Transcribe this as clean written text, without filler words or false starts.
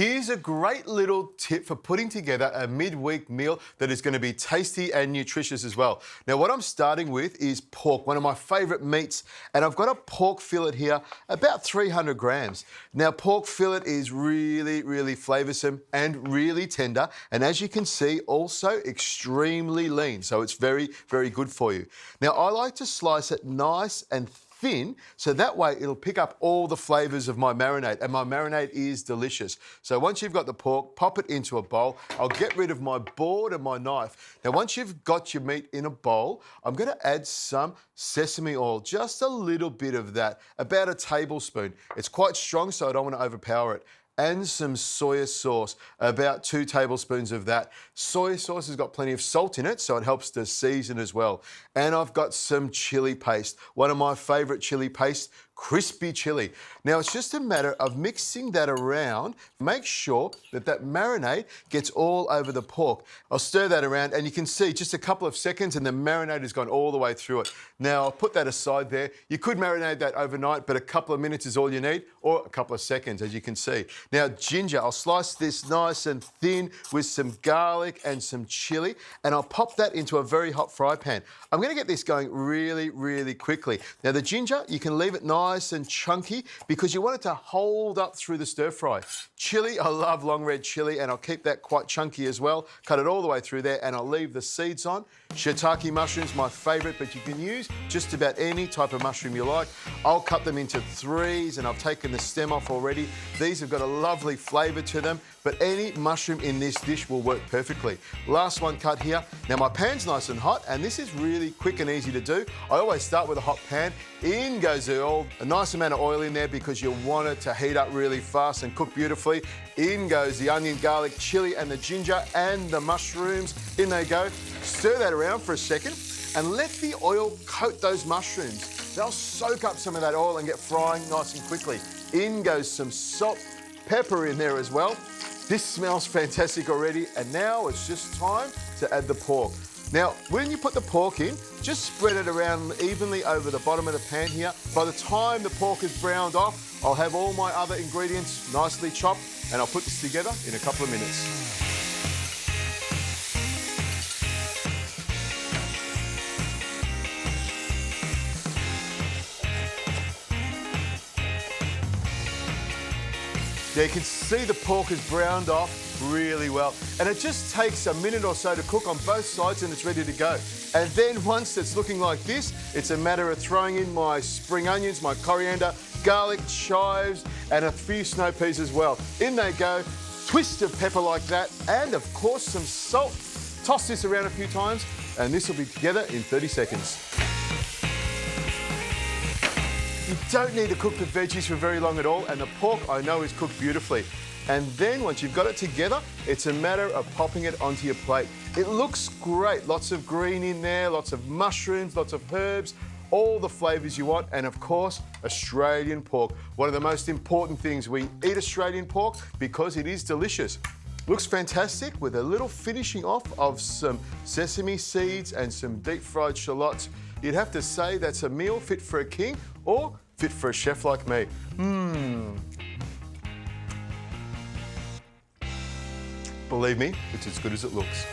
Here's a great little tip for putting together a midweek meal that is going to be tasty and nutritious as well. Now, what I'm starting with is pork, one of my favourite meats, and I've got a pork fillet here, about 300 grams. Now, pork fillet is really, really flavoursome and really tender, and as you can see, also extremely lean, so it's very, very good for you. Now, I like to slice it nice and thin, so that way it'll pick up all the flavours of my marinade, and my marinade is delicious. So once you've got the pork, pop it into a bowl. I'll get rid of my board and my knife. Now, once you've got your meat in a bowl, I'm going to add some sesame oil, just a little bit of that, about a tablespoon. It's quite strong, so I don't want to overpower it. And some soy sauce, about 2 tablespoons of that. Soy sauce has got plenty of salt in it, so it helps to season as well. And I've got some chili paste, one of my favourite chili pastes, crispy chili. Now, it's just a matter of mixing that around. Make sure that that marinade gets all over the pork. I'll stir that around, and you can see just a couple of seconds and the marinade has gone all the way through it. Now, I'll put that aside there. You could marinate that overnight, but a couple of minutes is all you need, or a couple of seconds, as you can see. Now, ginger, I'll slice this nice and thin with some garlic and some chili, and I'll pop that into a very hot fry pan. I'm going to get this going really, really quickly. Now, the ginger, you can leave it nice and chunky because you want it to hold up through the stir fry. Chili, I love long red chili, and I'll keep that quite chunky as well. Cut it all the way through there, and I'll leave the seeds on. Shiitake mushrooms, my favourite, but you can use just about any type of mushroom you like. I'll cut them into 3s, and I've taken the stem off already. These have got a lovely flavour to them, but any mushroom in this dish will work perfectly. Last one cut here. Now, my pan's nice and hot, and this is really quick and easy to do. I always start with a hot pan. In goes the oil, a nice amount of oil in there because you want it to heat up really fast and cook beautifully. In goes the onion, garlic, chili, and the ginger, and the mushrooms. In they go. Stir that around for a second and let the oil coat those mushrooms. They'll soak up some of that oil and get frying nice and quickly. In goes some salt, pepper in there as well. This smells fantastic already, and now it's just time to add the pork. Now, when you put the pork in, just spread it around evenly over the bottom of the pan here. By the time the pork is browned off, I'll have all my other ingredients nicely chopped, and I'll put this together in a couple of minutes. Now, you can see the pork is browned off really well, and it just takes a minute or so to cook on both sides and it's ready to go. And then once it's looking like this, it's a matter of throwing in my spring onions, my coriander, garlic, chives, and a few snow peas as well. In they go, twist of pepper like that, and of course some salt. Toss this around a few times, and this will be together in 30 seconds. You don't need to cook the veggies for very long at all, and the pork, I know, is cooked beautifully. And then once you've got it together, it's a matter of popping it onto your plate. It looks great. Lots of green in there, lots of mushrooms, lots of herbs, all the flavours you want, and of course, Australian pork. One of the most important things, we eat Australian pork because it is delicious. Looks fantastic with a little finishing off of some sesame seeds and some deep fried shallots. You'd have to say that's a meal fit for a king or fit for a chef like me. Believe me, it's as good as it looks.